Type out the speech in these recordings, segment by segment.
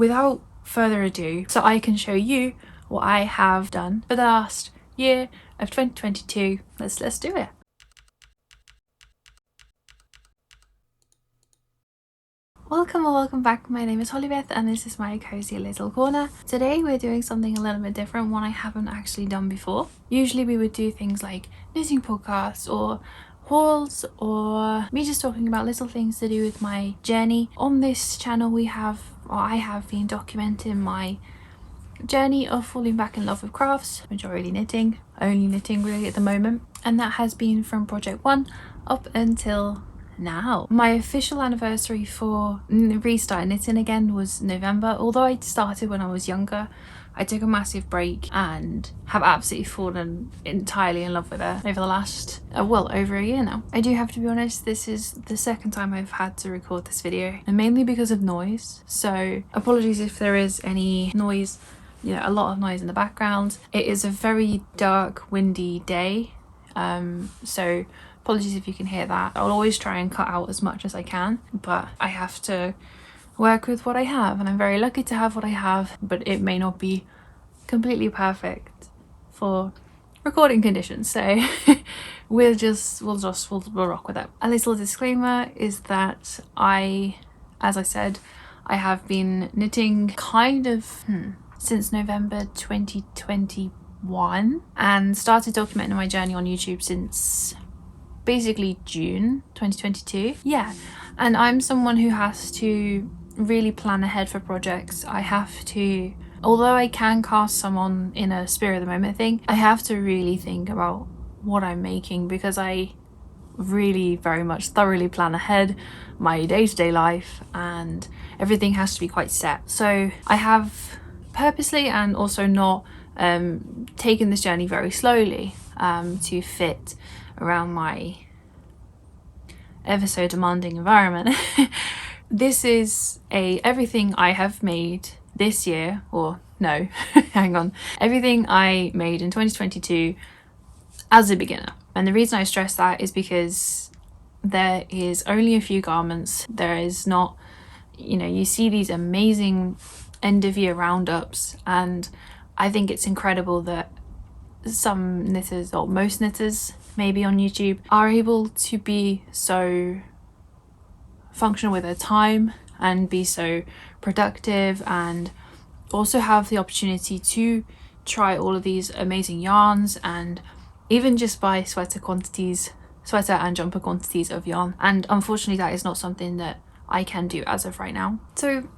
without further ado, so I can show you what I have done for the last year of 2022, let's do it. Welcome or welcome back. My name is Holly-Beth and this is my cozy little corner. Today we're doing something a little bit different, one I haven't actually done before. Usually we would do things like knitting podcasts or hauls or me just talking about little things to do with my journey. On this channel I have been documenting my journey of falling back in love with crafts, majority knitting, only knitting really at the moment, and that has been from project 1 up until now. My official anniversary for restart knitting again was November. Although I started when I was younger, I took a massive break and have absolutely fallen entirely in love with it over the last over a year now. I do have to be honest, this is the second time I've had to record this video, and mainly because of noise, so apologies if there is any noise, you know, a lot of noise in the background. It is a very dark, windy day, so apologies if you can hear that. I'll always try and cut out as much as I can, but I have to work with what I have, and I'm very lucky to have what I have, but it may not be completely perfect for recording conditions, so we'll rock with it. A little disclaimer is that as I said, I have been knitting kind of since November 2021 and started documenting my journey on YouTube since basically June 2022. Yeah, and I'm someone who has to really plan ahead for projects. I have to, although I can cast some on in a spirit of the moment thing, I have to really think about what I'm making, because I really very much thoroughly plan ahead my day-to-day life and everything has to be quite set. So I have purposely and also not taken this journey very slowly to fit around my ever so demanding environment. This is everything I have made this year, or no, hang on, everything I made in 2022 as a beginner. And the reason I stress that is because there is only a few garments. There is not, you know, you see these amazing end of year roundups, and I think it's incredible that some knitters, or most knitters maybe on YouTube, are able to be so functional with their time and be so productive, and also have the opportunity to try all of these amazing yarns and even just buy sweater and jumper quantities of yarn. And unfortunately that is not something that I can do as of right now. So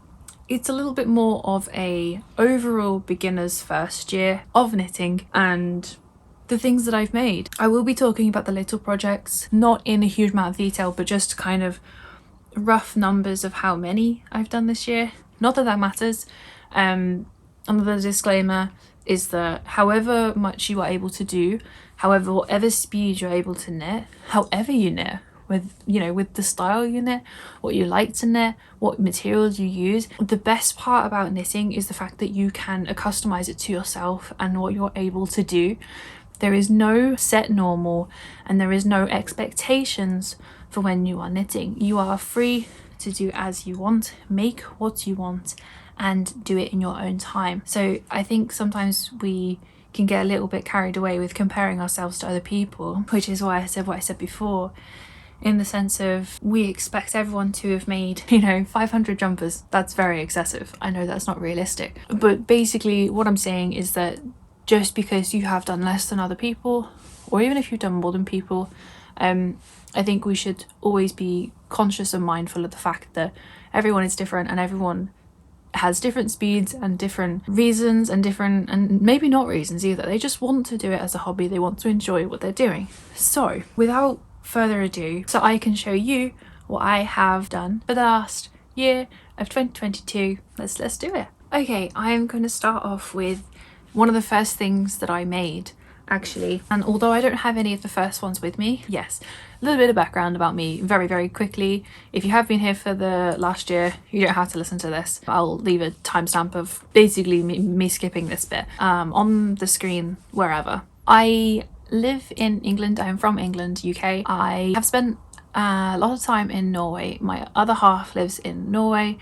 it's a little bit more of a overall beginner's first year of knitting and the things that I've made. I will be talking about the little projects, not in a huge amount of detail, but just kind of rough numbers of how many I've done this year. Not that that matters. Another disclaimer is that however much you are able to do, whatever speed you're able to knit, however you knit, with, you know, with the style you knit, what you like to knit, what materials you use. The best part about knitting is the fact that you can customize it to yourself and what you're able to do. There is no set normal and there is no expectations for when you are knitting. You are free to do as you want, make what you want, and do it in your own time. So I think sometimes we can get a little bit carried away with comparing ourselves to other people, which is why I said what I said before, in the sense of we expect everyone to have made, you know, 500 jumpers. That's very excessive. I know that's not realistic. But basically what I'm saying is that just because you have done less than other people, or even if you've done more than people, I think we should always be conscious and mindful of the fact that everyone is different and everyone has different speeds and different reasons and maybe not reasons either. They just want to do it as a hobby. They want to enjoy what they're doing. So without further ado, so I can show you what I have done for the last year of 2022, let's do it. Okay, I'm going to start off with one of the first things that I made, actually, and although I don't have any of the first ones with me, yes, a little bit of background about me very quickly. If you have been here for the last year, you don't have to listen to this. I'll leave a timestamp of basically me skipping this bit on the screen wherever. I live in England. I'm from England, UK. I have spent a lot of time in Norway. My other half lives in Norway,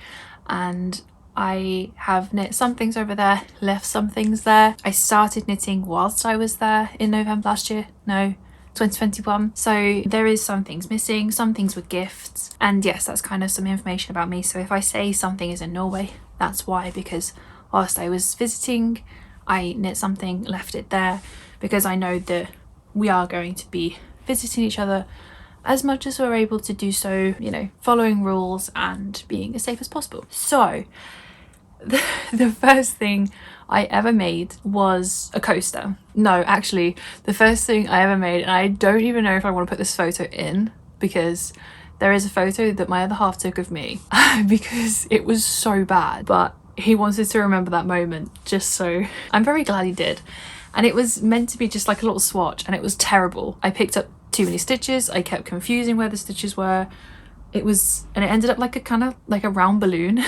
and I have knit some things over there, left some things there. I started knitting whilst I was there in November last year. No, 2021. So there is some things missing, some things with gifts. And yes, that's kind of some information about me. So if I say something is in Norway, that's why, because whilst I was visiting, I knit something, left it there, because I know that we are going to be visiting each other as much as we're able to do so, you know, following rules and being as safe as possible. So the first thing I ever made was a coaster. No, actually, the first thing I ever made, and I don't even know if I want to put this photo in, because there is a photo that my other half took of me because it was so bad, but he wanted to remember that moment, just so I'm very glad he did. And it was meant to be just like a little swatch, and it was terrible. I picked up too many stitches, I kept confusing where the stitches were. It ended up like a kind of like a round balloon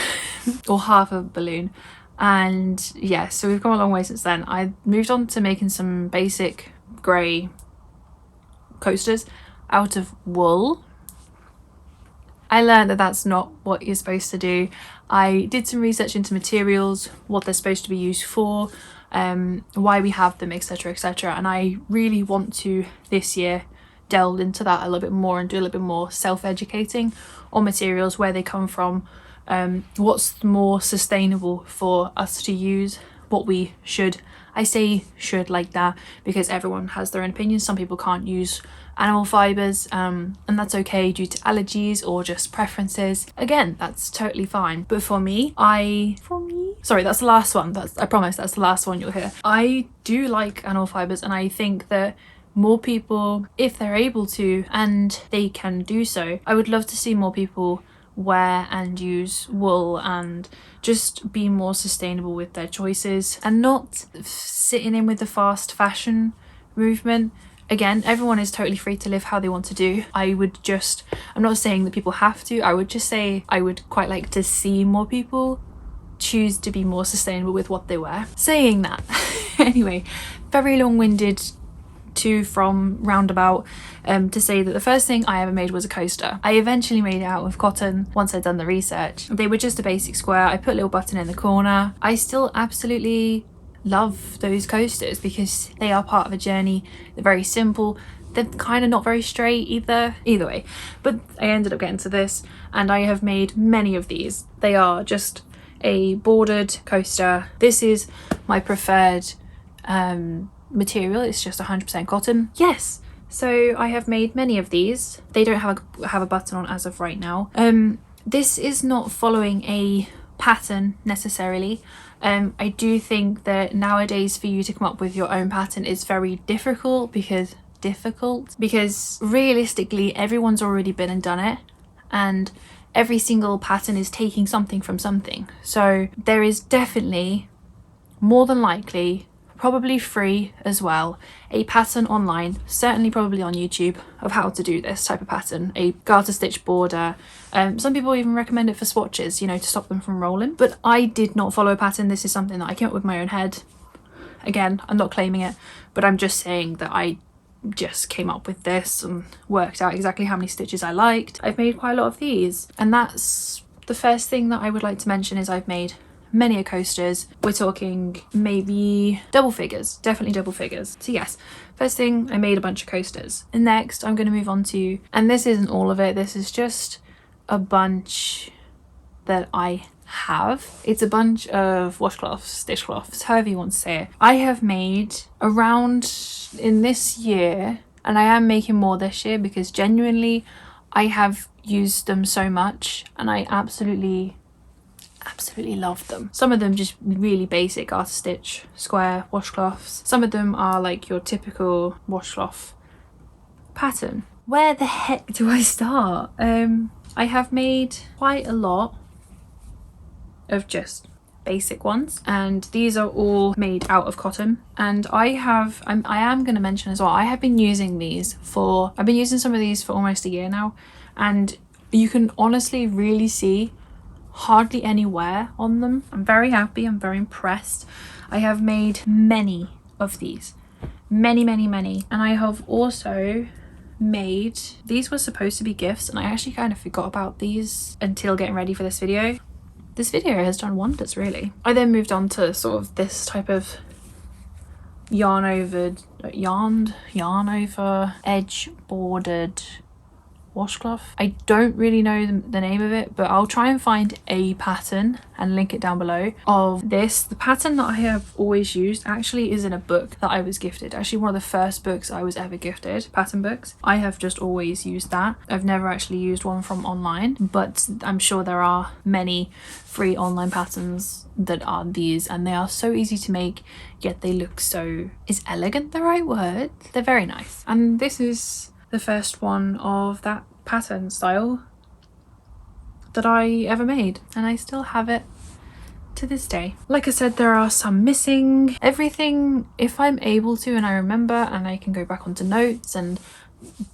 or half a balloon. And yeah, so we've come a long way since then. I moved on to making some basic grey coasters out of wool. I learned that that's not what you're supposed to do. I did some research into materials, what they're supposed to be used for, why we have them, etc, etc, and I really want to this year delve into that a little bit more and do a little bit more self-educating on materials, where they come from, what's more sustainable for us to use, what we should. I say should like that because everyone has their own opinions. Some people can't use animal fibres, and that's okay due to allergies or just preferences. Again, that's totally fine. But for me, sorry, that's the last one. I promise that's the last one you'll hear. I do like animal fibres, and I think that more people, if they're able to and they can do so, I would love to see more people wear and use wool and just be more sustainable with their choices and not sitting in with the fast fashion movement. Again, everyone is totally free to live how they want to do. I'm not saying that people have to, I would just say I would quite like to see more people choose to be more sustainable with what they wear. Saying that, anyway, very long-winded to from roundabout, to say that the first thing I ever made was a coaster. I eventually made it out of cotton once I'd done the research. They were just a basic square. I put a little button in the corner. I still absolutely love those coasters because they are part of a journey. They're very simple. They're kind of not very straight either way, but I ended up getting to this, and I have made many of these. They are just a bordered coaster. This is my preferred material. It's just 100% cotton. Yes, so I have made many of these. They don't have a button on as of right now. This is not following a pattern necessarily. I do think that nowadays for you to come up with your own pattern is very difficult because realistically everyone's already been and done it, and every single pattern is taking something from something. So there is definitely, more than likely, probably free as well, a pattern online, certainly probably on YouTube, of how to do this type of pattern, a garter stitch border. Some people even recommend it for swatches, you know, to stop them from rolling, but I did not follow a pattern. This is something that I came up with my own head. Again, I'm not claiming it, but I'm just saying that I just came up with this and worked out exactly how many stitches I liked. I've made quite a lot of these, and that's the first thing that I would like to mention is I've made many a coasters. We're talking maybe double figures, definitely double figures. So yes, first thing, I made a bunch of coasters. And next I'm going to move on to, and this isn't all of it, this is just a bunch that I have. It's a bunch of washcloths, dishcloths, however you want to say it. I have made around in this year, and I am making more this year because genuinely I have used them so much and I absolutely love them. Some of them just really basic garter stitch square washcloths. Some of them are like your typical washcloth pattern. Where the heck do I start? I have made quite a lot of just basic ones, and these are all made out of cotton. And I am going to mention as well, I have been using I've been using some of these for almost a year now, and you can honestly really see hardly any wear on them. I'm very happy, I'm very impressed. I have made many of these, many, and I have also made, these were supposed to be gifts and I actually kind of forgot about these until getting ready for this video. this video has done wonders, really. I then moved on to sort of this type of yarn over edge bordered washcloth. I don't really know the name of it, but I'll try and find a pattern and link it down below of this. The pattern that I have always used actually is in a book that I was gifted, actually one of the first books I was ever gifted, pattern books. I have just always used that. I've never actually used one from online, but I'm sure there are many free online patterns that are these, and they are so easy to make, yet they look so, is elegant the right word? They're very nice. And this is the first one of that pattern style that I ever made, and I still have it to this day. Like I said, there are some missing. Everything, if I'm able to and I remember and I can go back onto notes, and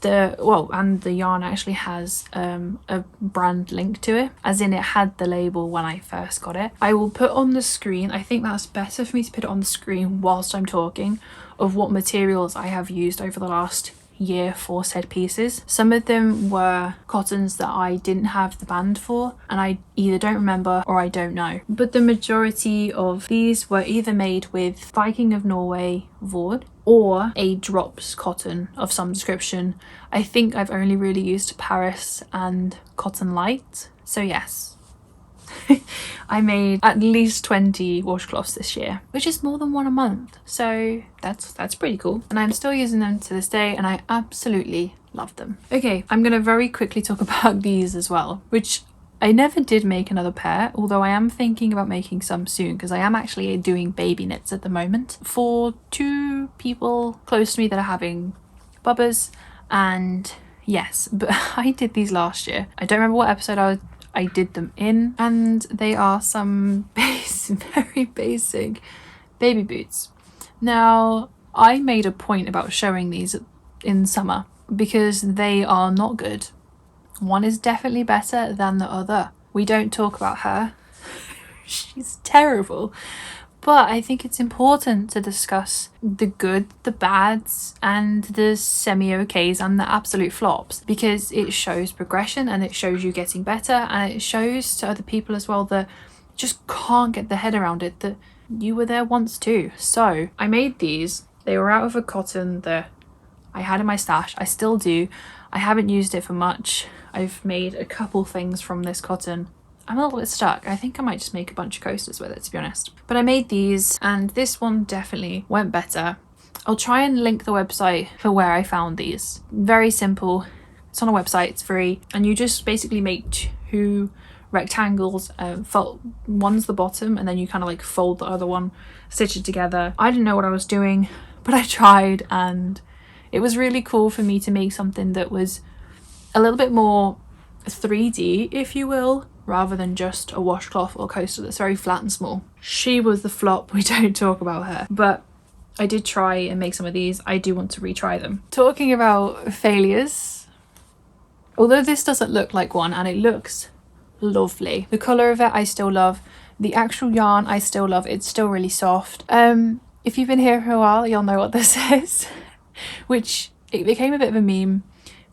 the yarn actually has a brand link to it, as in it had the label when I first got it. I will put on the screen, I think that's better for me to put it on the screen whilst I'm talking, of what materials I have used over the last year for said pieces. Some of them were cottons that I didn't have the band for, and I either don't remember or I don't know, but the majority of these were either made with Viking of Norway Vord or a drops cotton of some description. I think I've only really used Paris and Cotton Light, so yes. I made at least 20 washcloths this year, which is more than one a month, so that's pretty cool, and I'm still using them to this day and I absolutely love them. Okay, I'm gonna very quickly talk about these as well, which I never did make another pair, although I am thinking about making some soon, because I am actually doing baby knits at the moment for 2 people close to me that are having bubbers. And yes, but I did these last year. I don't remember what episode I did them in, and they are some very basic baby boots. Now, I made a point about showing these in summer because they are not good. One is definitely better than the other. We don't talk about her. She's terrible. But I think it's important to discuss the good, the bads, and the semi-okays and the absolute flops, because it shows progression and it shows you getting better, and it shows to other people as well that just can't get their head around it, that you were there once too. So I made these. They were out of a cotton that I had in my stash. I still do. I haven't used it for much. I've made a couple things from this cotton. I'm a little bit stuck. I think I might just make a bunch of coasters with it, to be honest. But I made these, and this one definitely went better. I'll try and link the website for where I found these. Very simple. It's on a website, it's free, and you just basically make 2 rectangles, one's the bottom, and then you kind of like fold the other one, stitch it together. I didn't know what I was doing, but I tried, and it was really cool for me to make something that was a little bit more 3D, if you will, rather than just a washcloth or coaster that's very flat and small. She was the flop, we don't talk about her. But I did try and make some of these. I do want to retry them. Talking about failures, although this doesn't look like one, and it looks lovely. The colour of it I still love. The actual yarn I still love. It's still really soft. If you've been here for a while, you'll know what this is. Which, it became a bit of a meme.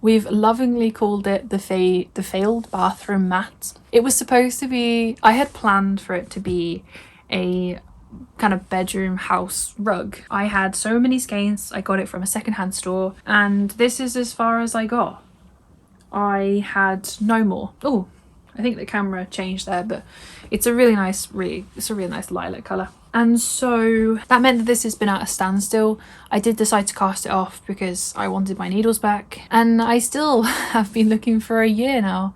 We've lovingly called it the failed bathroom mat. It was supposed to be, I had planned for it to be a kind of bedroom house rug. I had so many skeins. I got it from a secondhand store, and this is as far as I got. I had no more. Oh, I think the camera changed there, but it's a really nice lilac colour. And so that meant that this has been at a standstill. I did decide to cast it off because I wanted my needles back, and I still have been looking for a year now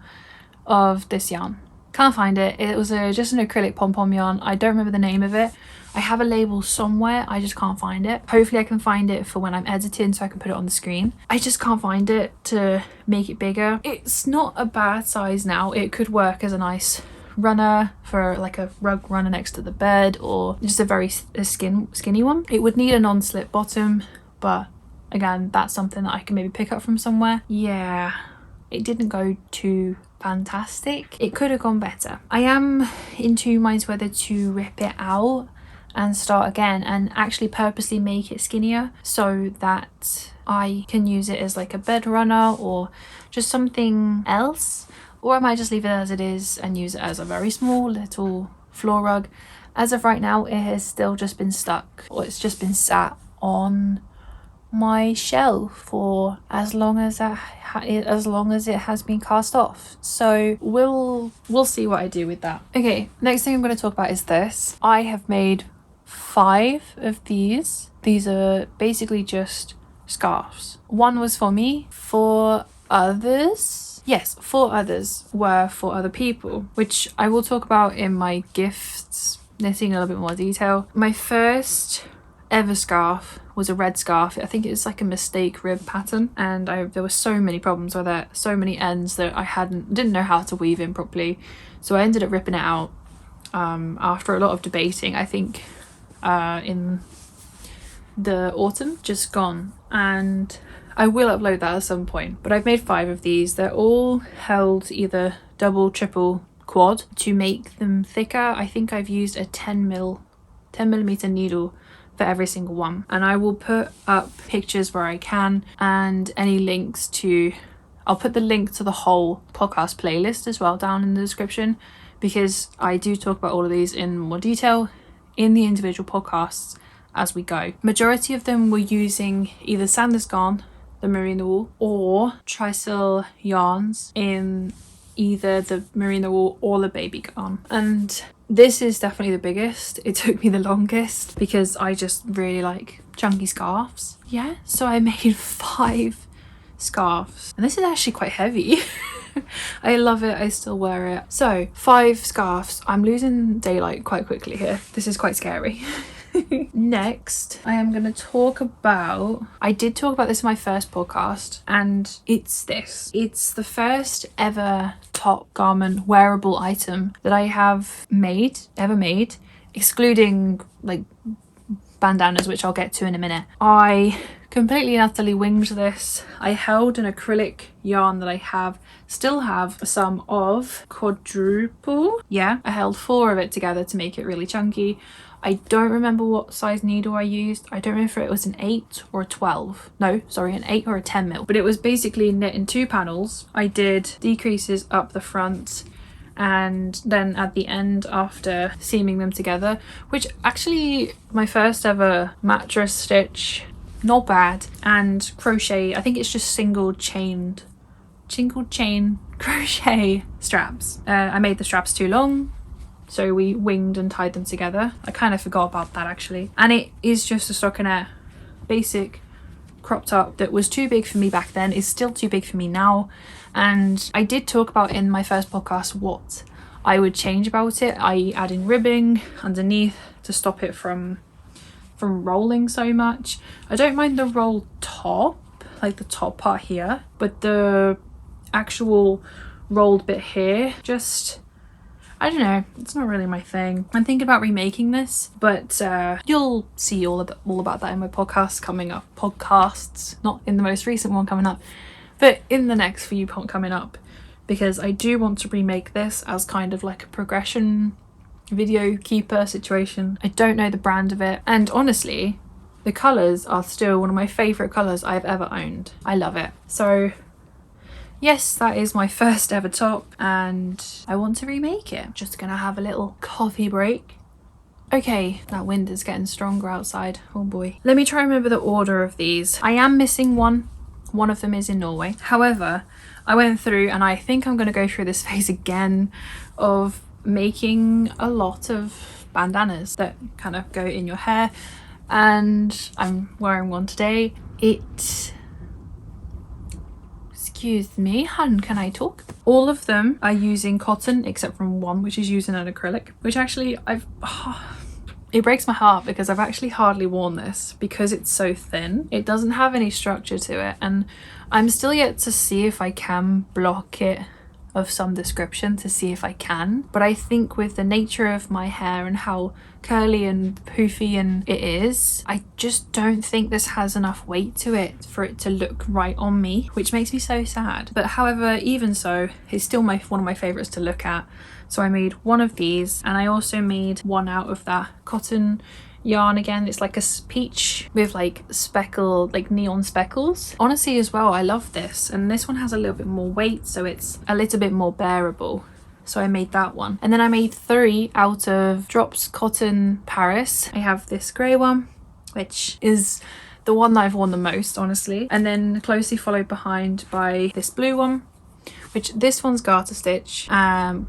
of this yarn. Can't find it. It was just an acrylic pom-pom yarn. I don't remember the name of it. I have a label somewhere, I just can't find it. Hopefully I can find it for when I'm editing so I can put it on the screen. I just can't find it to make it bigger. It's not a bad size now. It could work as a nice runner for like a rug runner next to the bed, or just a very skinny one. It would need a non-slip bottom, but again, that's something that I can maybe pick up from somewhere. Yeah, it didn't go too fantastic. It could have gone better. I am in 2 minds whether to rip it out and start again and actually purposely make it skinnier so that I can use it as like a bed runner or just something else. or I might just leave it as it is and use it as a very small little floor rug. As of right now, it has still just been stuck, or it's just been sat on my shelf for as long as it has been cast off. So we'll see what I do with that. Okay, next thing I'm going to talk about is this. I have made 5 of these. These are basically just scarves. One was for me. 4 others were for other people, which I will talk about in my gifts knitting in a little bit more detail. My first ever scarf was a red scarf. I think it was like a mistake rib pattern, and there were so many problems with it, so many ends that I didn't know how to weave in properly, so I ended up ripping it out after a lot of debating, I think in the autumn just gone, and I will upload that at some point. But I've made 5 of these. They're all held either double, triple, quad. To make them thicker, I think I've used a 10mm needle for every single one, and I will put up pictures where I can and any links to, I'll put the link to the whole podcast playlist as well down in the description, because I do talk about all of these in more detail in the individual podcasts as we go. Majority of them were using either Sanders Garn, the merino wool, or Trysil yarns in either the merino wool or the baby garn. And this is definitely the biggest. It took me the longest because I just really like chunky scarves. Yeah, so I made 5 scarves, and this is actually quite heavy. I love it, I still wear it. So 5 scarves. I'm losing daylight quite quickly here. This is quite scary. Next, I am going to talk about, I did talk about this in my first podcast, and it's this. It's the first ever top garment wearable item that I have ever made, excluding like bandanas, which I'll get to in a minute. I completely and utterly winged this. I held an acrylic yarn that I still have some of, quadruple. Yeah, I held 4 of it together to make it really chunky. I don't remember what size needle I used. I don't remember if it was an 8 or a 12. No, sorry, an 8 or a 10 mil. But it was basically knit in 2 panels. I did decreases up the front, and then at the end, after seaming them together, which actually my first ever mattress stitch, not bad. And crochet, I think it's just single chain crochet straps. I made the straps too long, so we winged and tied them together. I kind of forgot about that actually. And it is just a stockinette, basic crop top that was too big for me back then, is still too big for me now. And I did talk about in my first podcast what I would change about it. I add in ribbing underneath to stop it from rolling so much. I don't mind the roll top, like the top part here, but the actual rolled bit here, just, I don't know, it's not really my thing. I'm thinking about remaking this, but you'll see all about that in my podcast coming up. Podcasts, not in the most recent one coming up, but in the next few coming up, because I do want to remake this as kind of like a progression video keeper situation. I don't know the brand of it, and honestly the colours are still one of my favourite colours I've ever owned. I love it. So yes, that is my first ever top, and I want to remake it. Just gonna have a little coffee break. Okay, that wind is getting stronger outside. Oh boy. Let me try and remember the order of these. I am missing one. One of them is in Norway. However, I went through, and I think I'm gonna go through this phase again of making a lot of bandanas that kind of go in your hair, and I'm wearing one today. Excuse me, hun, can I talk? All of them are using cotton except from one, which is using an acrylic, which actually it breaks my heart because I've actually hardly worn this because it's so thin. It doesn't have any structure to it, and I'm still yet to see if I can block it of some description to see if I can. But I think with the nature of my hair and how curly and poofy and it is, I just don't think this has enough weight to it for it to look right on me, which makes me so sad. But however, even so, it's still one of my favorites to look at So I made one of these, and I also made one out of that cotton yarn again. It's like a peach with like speckled, like neon speckles. Honestly as well, I love this, and this one has a little bit more weight, so it's a little bit more bearable. So I made that one. And then I made 3 out of Drops Cotton Paris. I have this grey one, which is the one that I've worn the most, honestly, and then closely followed behind by this blue one, which this one's garter stitch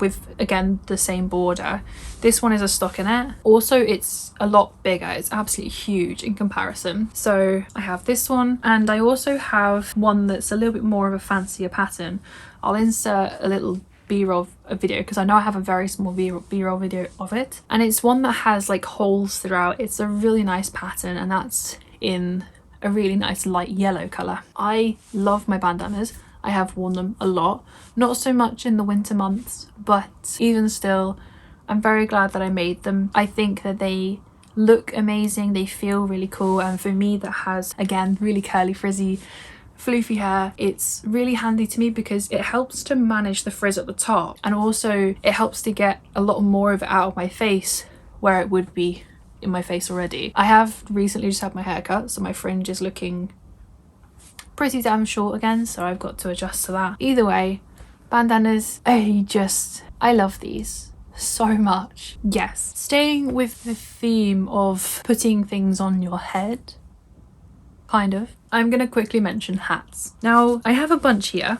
with again the same border. This one is a stockinette. Also, it's a lot bigger. It's absolutely huge in comparison. So I have this one, and I also have one that's a little bit more of a fancier pattern. I'll insert a little B-roll video because I know I have a very small B-roll video of it, and it's one that has like holes throughout. It's a really nice pattern, and that's in a really nice light yellow colour. I love my bandanas. I have worn them a lot, not so much in the winter months, but even still, I'm very glad that I made them. I think that they look amazing, they feel really cool, and for me that has, again, really curly, frizzy, floofy hair, it's really handy to me because it helps to manage the frizz at the top, and also it helps to get a lot more of it out of my face where it would be in my face already. I have recently just had my hair cut, so my fringe is looking pretty damn short again, so I've got to adjust to that. Either way, bandanas, I love these so much. Yes, staying with the theme of putting things on your head, kind of, I'm gonna quickly mention hats. Now, I have a bunch here.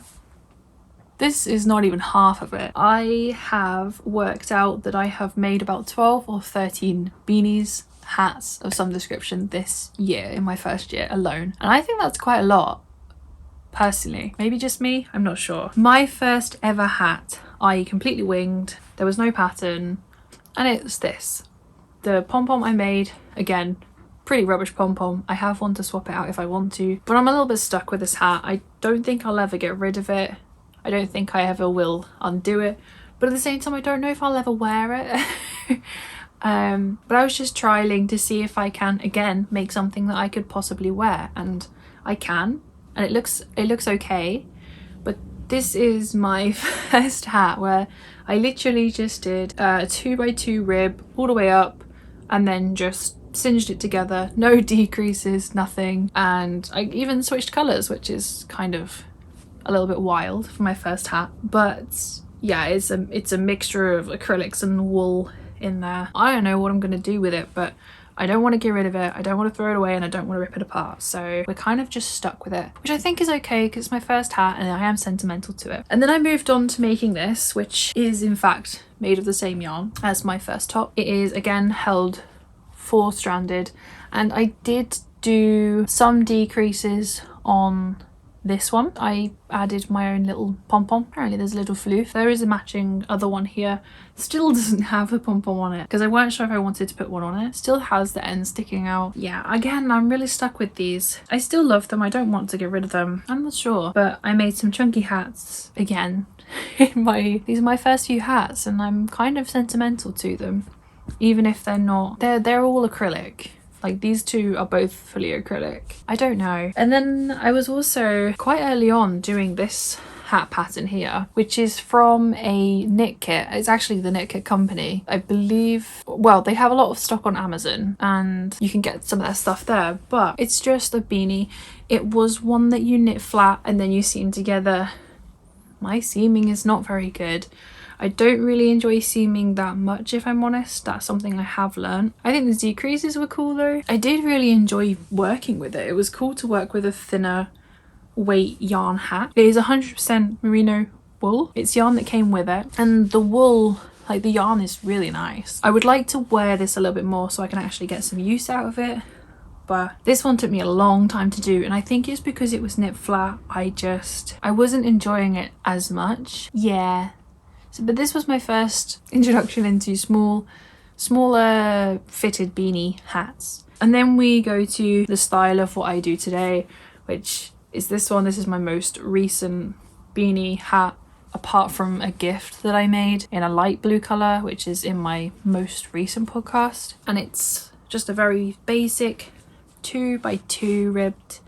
This is not even half of it. I have worked out that I have made about 12 or 13 beanies, hats of some description this year, in my first year alone. And I think that's quite a lot, personally. Maybe just me, I'm not sure. My first ever hat, I completely winged. There was no pattern, and it's this. The pom-pom I made, again, pretty rubbish pom-pom. I have one to swap it out if I want to, but I'm a little bit stuck with this hat. I don't think I'll ever get rid of it. I don't think I ever will undo it, but at the same time I don't know if I'll ever wear it. But I was just trialing to see if I can, again, make something that I could possibly wear, and I can, and it looks okay. But this is my first hat where I literally just did a 2x2 rib all the way up, and then just singed it together, no decreases, nothing, and I even switched colours, which is kind of a little bit wild for my first hat. But yeah, it's a mixture of acrylics and wool in there. I don't know what I'm gonna do with it, but I don't want to get rid of it, I don't want to throw it away, and I don't want to rip it apart, so we're kind of just stuck with it, which I think is okay because it's my first hat and I am sentimental to it. And then I moved on to making this, which is in fact made of the same yarn as my first top. It is again held 4-stranded, and I did do some decreases on this one. I added my own little pom-pom. Apparently there's a little floof. There is a matching other one here. Still doesn't have a pom-pom on it because I weren't sure if I wanted to put one on it. Still has the end sticking out. Yeah, again, I'm really stuck with these. I still love them. I don't want to get rid of them. I'm not sure, but I made some chunky hats again. These are my first few hats, and I'm kind of sentimental to them, even if they're not. They're all acrylic. Like, these two are both fully acrylic. I don't know. And then I was also quite early on doing this hat pattern here, which is from a knit kit. It's actually the Knit Kit company, I believe. Well, they have a lot of stock on Amazon and you can get some of their stuff there, but it's just a beanie. It was one that you knit flat and then you seam together. My seaming is not very good. I don't really enjoy seaming that much, if I'm honest. That's something I have learned. I think the decreases were cool though. I did really enjoy working with it. It was cool to work with a thinner weight yarn hat. It is 100% merino wool. It's yarn that came with it, and the wool, like the yarn, is really nice. I would like to wear this a little bit more so I can actually get some use out of it, but this one took me a long time to do, and I think it's because it was knit flat. I wasn't enjoying it as much. Yeah. So, but this was my first introduction into smaller fitted beanie hats. And then we go to the style of what I do today, which is this one. This is my most recent beanie hat, apart from a gift that I made in a light blue colour, which is in my most recent podcast. And it's just a very basic 2x2 ribbed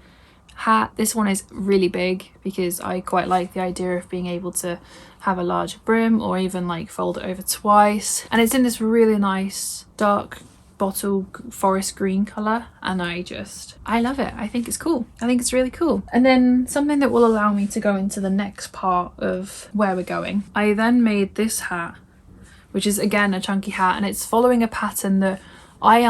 hat. This one is really big because I quite like the idea of being able to have a larger brim or even like fold it over twice. And it's in this really nice dark bottle forest green colour, and I love it. I think it's cool. I think it's really cool. And then something that will allow me to go into the next part of where we're going, I then made this hat, which is again a chunky hat, and it's following a pattern that I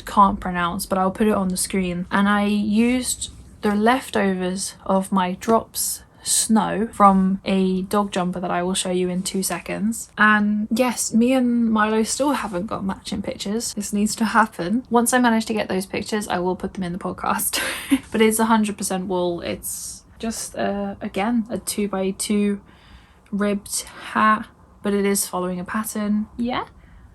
can't pronounce, but I'll put it on the screen. And I used the leftovers of my drops snow from a dog jumper that I will show you in 2 seconds. And yes, me and Mylo still haven't got matching pictures. This needs to happen. Once I manage to get those pictures, I will put them in the podcast. But it's 100% wool. It's just again a 2x2 ribbed hat, but it is following a pattern. Yeah,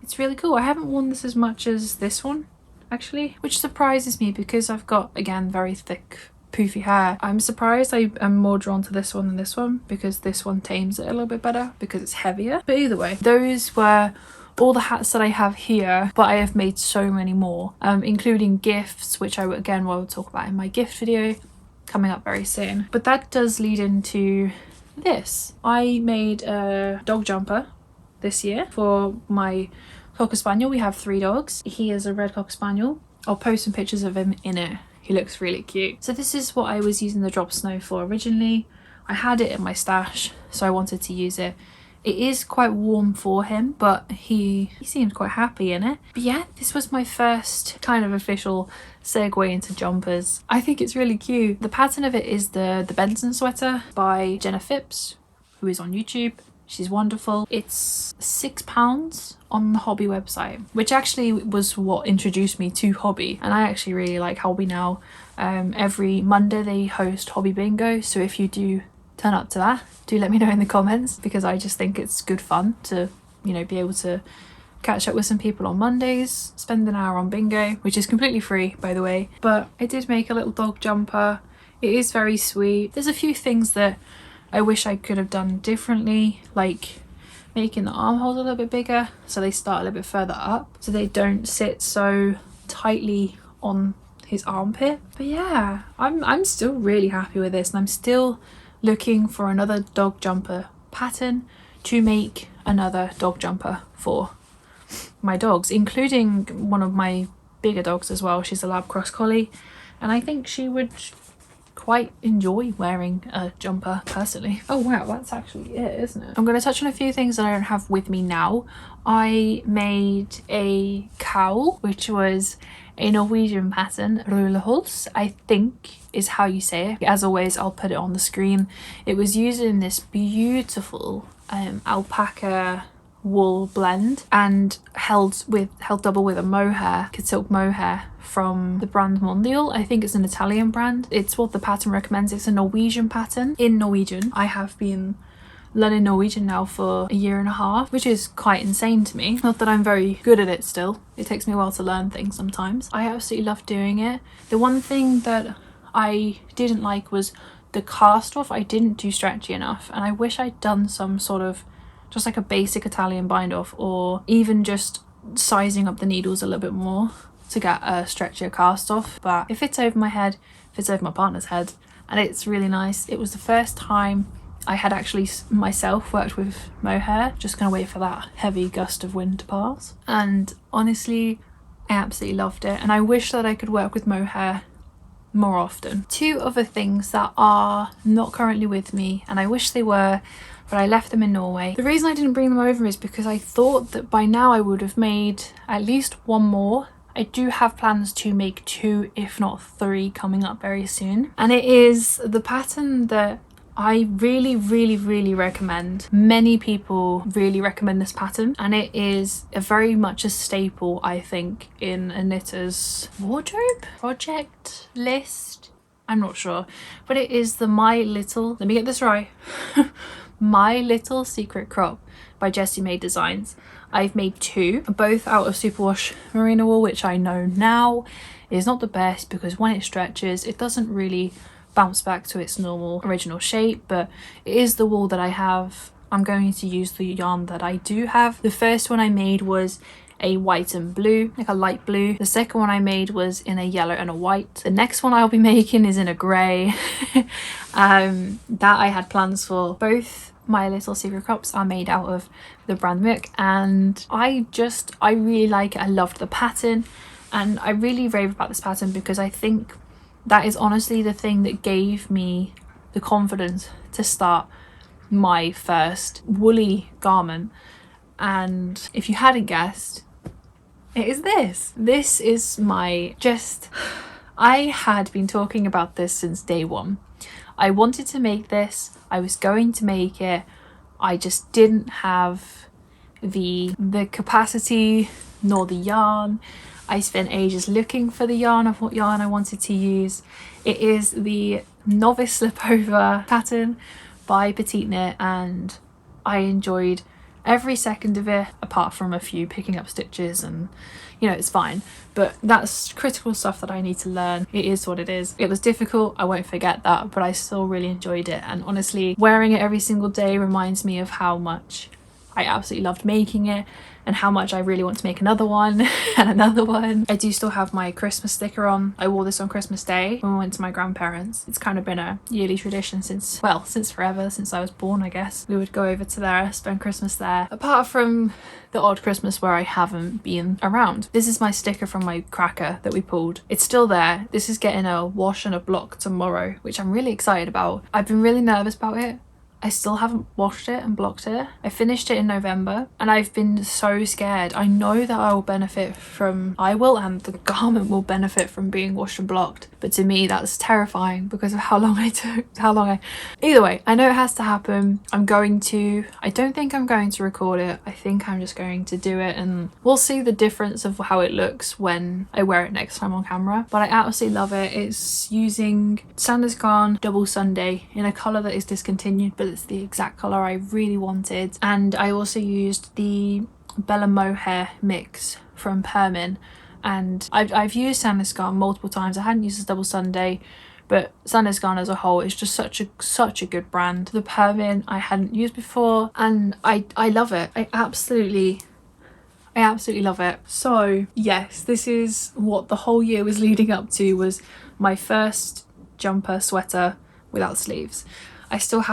it's really cool. I haven't worn this as much as this one actually, which surprises me because I've got, again, very thick poofy hair. I'm surprised I am more drawn to this one than this one, because this one tames it a little bit better because it's heavier. But either way, those were all the hats that I have here, but I have made so many more, including gifts, which I will talk about in my gift video coming up very soon. But that does lead into this. I made a dog jumper this year for my Cocker Spaniel. We have 3 dogs. He is a red Cocker Spaniel. I'll post some pictures of him in it. He looks really cute. So this is what I was using the drop snow for originally. I had it in my stash, so I wanted to use it. It is quite warm for him, but he seemed quite happy in it. But yeah, this was my first kind of official segue into jumpers. I think it's really cute. The pattern of it is the Benson sweater by Jenna Phipps, who is on YouTube. She's wonderful. It's £6 on the Hobby website, which actually was what introduced me to Hobby. And I actually really like Hobby now. Every Monday they host Hobby Bingo, so if you do turn up to that, do let me know in the comments, because I just think it's good fun to, you know, be able to catch up with some people on Mondays, spend an hour on bingo, which is completely free, by the way. But I did make a little dog jumper. It is very sweet. There's a few things that I wish I could have done differently, like making the armholes a little bit bigger so they start a little bit further up, so they don't sit so tightly on his armpit. But yeah, I'm still really happy with this, and I'm still looking for another dog jumper pattern to make another dog jumper for my dogs, including one of my bigger dogs as well. She's a lab cross collie, and I think she would quite enjoy wearing a jumper personally. Oh wow, that's actually it, isn't it? I'm going to touch on a few things that I don't have with me now. I made a cowl, which was a Norwegian pattern, Rullehals, I think is how you say it. As always, I'll put it on the screen. It was using this beautiful alpaca wool blend and held double with a mohair, silk mohair from the brand Mondial. I think it's an Italian brand. It's what the pattern recommends. It's a Norwegian pattern in Norwegian. I have been learning Norwegian now for 1.5 years, which is quite insane to me. Not that I'm very good at it still. It takes me a while to learn things sometimes. I absolutely love doing it. The one thing that I didn't like was the cast off. I didn't do stretchy enough, and I wish I'd done some sort of just like a basic Italian bind off, or even just sizing up the needles a little bit more to get a stretchier cast off. But it fits over my head, fits over my partner's head, and it's really nice. It was the first time I had actually myself worked with mohair. Just gonna wait for that heavy gust of wind to pass, and honestly I absolutely loved it, and I wish that I could work with mohair more often. 2 other things that are not currently with me, and I wish they were, but I left them in Norway. The reason I didn't bring them over is because I thought that by now I would have made at least 1 more. I do have plans to make 2, if not 3, coming up very soon. And it is the pattern that I really, really, really recommend. Many people really recommend this pattern, and it is very much a staple, I think, in a knitter's wardrobe, project, list. I'm not sure, but it is the My Little, let me get this right, My Little Secret Crop by Jessie May Designs. I've made 2, both out of superwash merino wool, which I know now is not the best because when it stretches, it doesn't really bounce back to its normal original shape, but it is the wool that I have. I'm going to use the yarn that I do have. The first one I made was a white and blue, like a light blue. The second one I made was in a yellow and a white. The next one I'll be making is in a grey. That I had plans for. Both my little secret crops are made out of the brand Mylo, and I really like it. I loved the pattern, and I really rave about this pattern because I think that is honestly the thing that gave me the confidence to start my first woolly garment. And if you hadn't guessed, it is this. This is my I had been talking about this since day one. I wanted to make this. I was going to make it. I just didn't have the capacity nor the yarn. I spent ages looking for the yarn of what yarn I wanted to use. It is the NOVICE SLIPOVER pattern by Petite Knit, and I enjoyed every second of it, apart from a few picking up stitches, and you know, it's fine, but that's critical stuff that I need to learn. It is what it is. It was difficult, I won't forget that, but I still really enjoyed it, and honestly wearing it every single day reminds me of how much I absolutely loved making it and how much I really want to make another one and another one. I do still have my Christmas sticker on. I wore this on Christmas Day when we went to my grandparents. It's kind of been a yearly tradition since forever, since I was born, I guess. We would go over to there, spend Christmas there, apart from the odd Christmas where I haven't been around. This is my sticker from my cracker that we pulled. It's still there. This is getting a wash and a block tomorrow, which I'm really excited about. I've been really nervous about it. I still haven't washed it and blocked it. I finished it in November and I've been so scared. I know that I will and the garment will benefit from being washed and blocked. But to me, that's terrifying because of how long Either way, I know it has to happen. I don't think I'm going to record it. I think I'm just going to do it, and we'll see the difference of how it looks when I wear it next time on camera. But I absolutely love it. It's using Sanders Garn Double Sunday in a colour that is discontinued, but it's the exact colour I really wanted. And I also used the Bella Mohair mix from Permin, and I've used Sanders Garn multiple times. I hadn't used this Double Sunday, but Sanders Garn as a whole is just such a good brand. The Permin I hadn't used before, and I love it. I absolutely love it. So yes, this is what the whole year was leading up to, was my first jumper sweater without sleeves. I still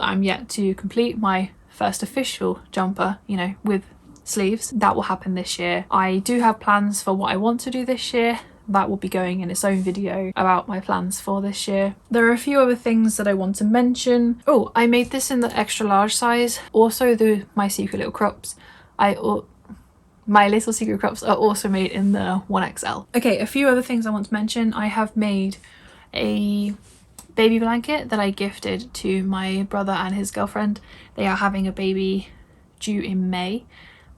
am yet to complete my first official jumper, you know, with sleeves. That will happen this year. I do have plans for what I want to do this year. That will be going in its own video about my plans for this year. There are a few other things that I want to mention. Oh, I made this in the extra large size. Also my secret little crops. My little secret crops are also made in the 1XL. Okay, a few other things I want to mention. I have made a baby blanket that I gifted to my brother and his girlfriend. They are having a baby due in May.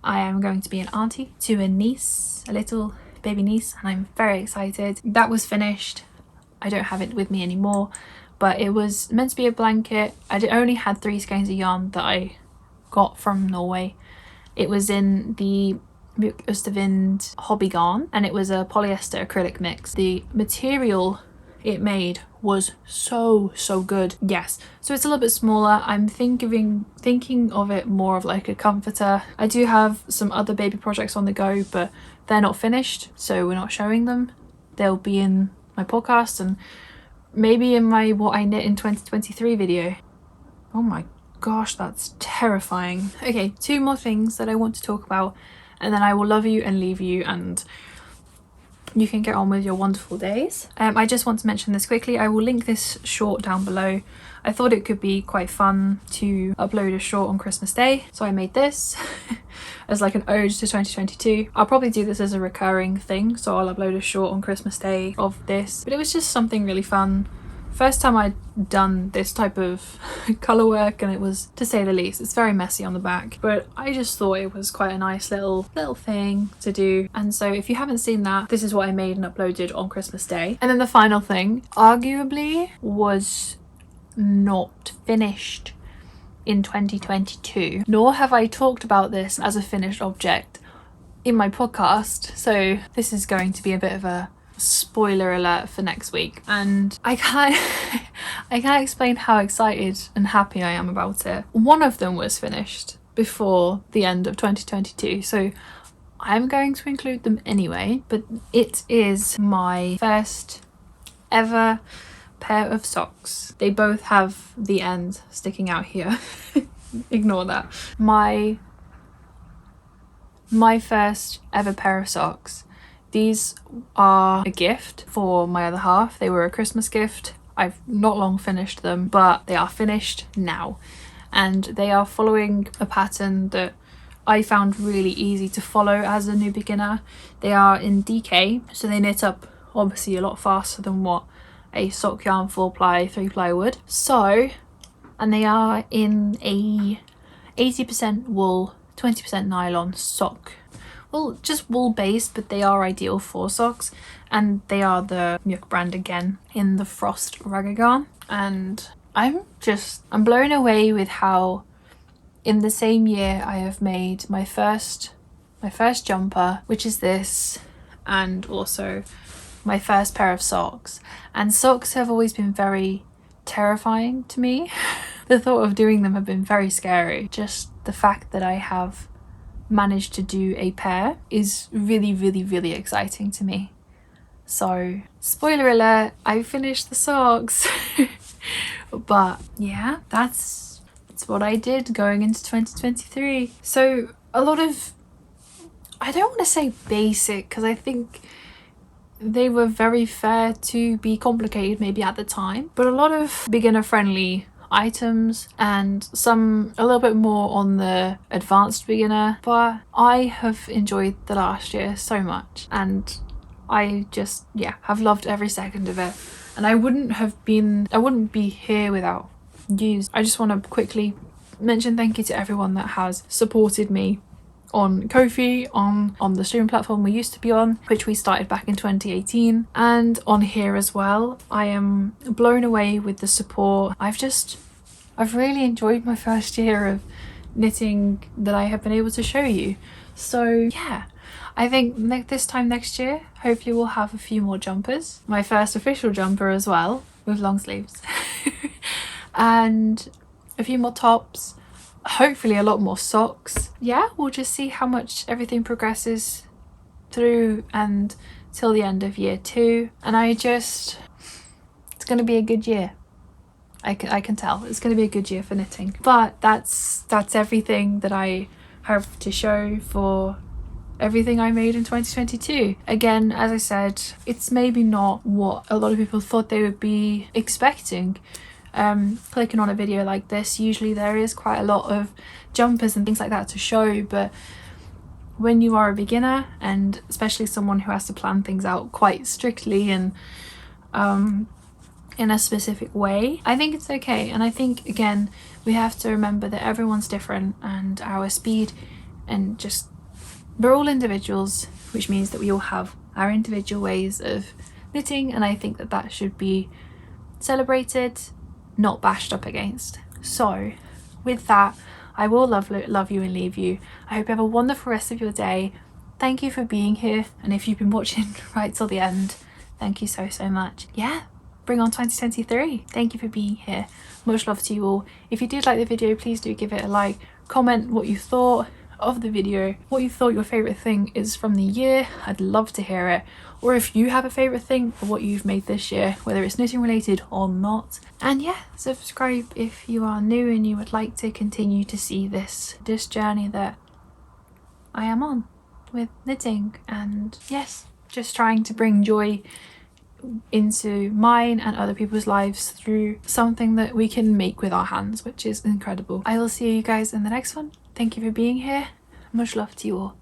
I am going to be an auntie to a niece, a little baby niece, and I'm very excited. That was finished. I don't have it with me anymore, but it was meant to be a blanket. I only had 3 skeins of yarn that I got from Norway. It was in the Mylo hobby yarn, and it was a polyester acrylic mix. The material it made was so good. Yes, so it's a little bit smaller. I'm thinking of it more of like a comforter. I do have some other baby projects on the go, but they're not finished, so we're not showing them. They'll be in my podcast and maybe in my what I knit in 2023 video. Oh my gosh, that's terrifying. Okay, 2 more things that I want to talk about, and then I will love you and leave you, and you can get on with your wonderful days. I just want to mention this quickly. I will link this short down below. I thought it could be quite fun to upload a short on Christmas Day, so I made this as like an ode to 2022. I'll probably do this as a recurring thing, so I'll upload a short on Christmas Day of this, but it was just something really fun. First time I'd done this type of colour work, and it was, to say the least, it's very messy on the back, but I just thought it was quite a nice little thing to do. And so if you haven't seen that, this is what I made and uploaded on Christmas Day. And then the final thing, arguably, was not finished in 2022, nor have I talked about this as a finished object in my podcast, so this is going to be a bit of a spoiler alert for next week, and I can't explain how excited and happy I am about it. One of them was finished before the end of 2022, so I'm going to include them anyway. But it is my first ever pair of socks. They both have the end sticking out here. Ignore that. My first ever pair of socks. These are a gift for my other half. They were a Christmas gift. I've not long finished them, but they are finished now, and they are following a pattern that I found really easy to follow as a new beginner. They are in DK, so they knit up obviously a lot faster than what a sock yarn 4-ply 3-ply would. So, and they are in a 80% wool 20% nylon sock. Well, just wool based, but they are ideal for socks, and they are the Mjuk brand again in the Frost Ragagarn. And I'm blown away with how in the same year I have made my first jumper, which is this, and also my first pair of socks. And socks have always been very terrifying to me. The thought of doing them have been very scary. Just the fact that I have managed to do a pair is really, really, really exciting to me. So, spoiler alert, I finished the socks. But yeah, that's what I did going into 2023. So a lot of, I don't want to say basic, because I think they were very fair to be complicated maybe at the time, but a lot of beginner friendly items, and some a little bit more on the advanced beginner. But I have enjoyed the last year so much, and I just have loved every second of it, and I wouldn't be here without you. I just want to quickly mention thank you to everyone that has supported me on Ko-fi, on the streaming platform we used to be on, which we started back in 2018, and on here as well. I am blown away with the support. I've really enjoyed my first year of knitting that I have been able to show you. So yeah, I think this time next year, hopefully we'll have a few more jumpers. My first official jumper as well, with long sleeves. And a few more tops. Hopefully a lot more socks. Yeah, we'll just see how much everything progresses through and till the end of year 2. And it's going to be a good year. I can tell it's going to be a good year for knitting. But that's everything that I have to show for everything I made in 2022. Again, as I said, it's maybe not what a lot of people thought they would be expecting. Clicking on a video like this, usually there is quite a lot of jumpers and things like that to show, but when you are a beginner, and especially someone who has to plan things out quite strictly and in a specific way, I think it's okay. And I think, again, we have to remember that everyone's different, and our speed, and just we're all individuals, which means that we all have our individual ways of knitting, and I think that should be celebrated, not bashed up against. So with that, I will love you and leave you. I hope you have a wonderful rest of your day. Thank you for being here, and if you've been watching right till the end, thank you so much. Yeah, bring on 2023. Thank you for being here. Much love to you all. If you did like the video, please do give it a like. Comment what you thought of the video, what you thought your favorite thing is from the year. I'd love to hear it. Or if you have a favorite thing or what you've made this year, whether it's knitting related or not. And yeah, subscribe if you are new and you would like to continue to see this journey that I am on with knitting. And yes, just trying to bring joy into mine and other people's lives through something that we can make with our hands, which is incredible. I will see you guys in the next one. Thank you for being here. Much love to you all.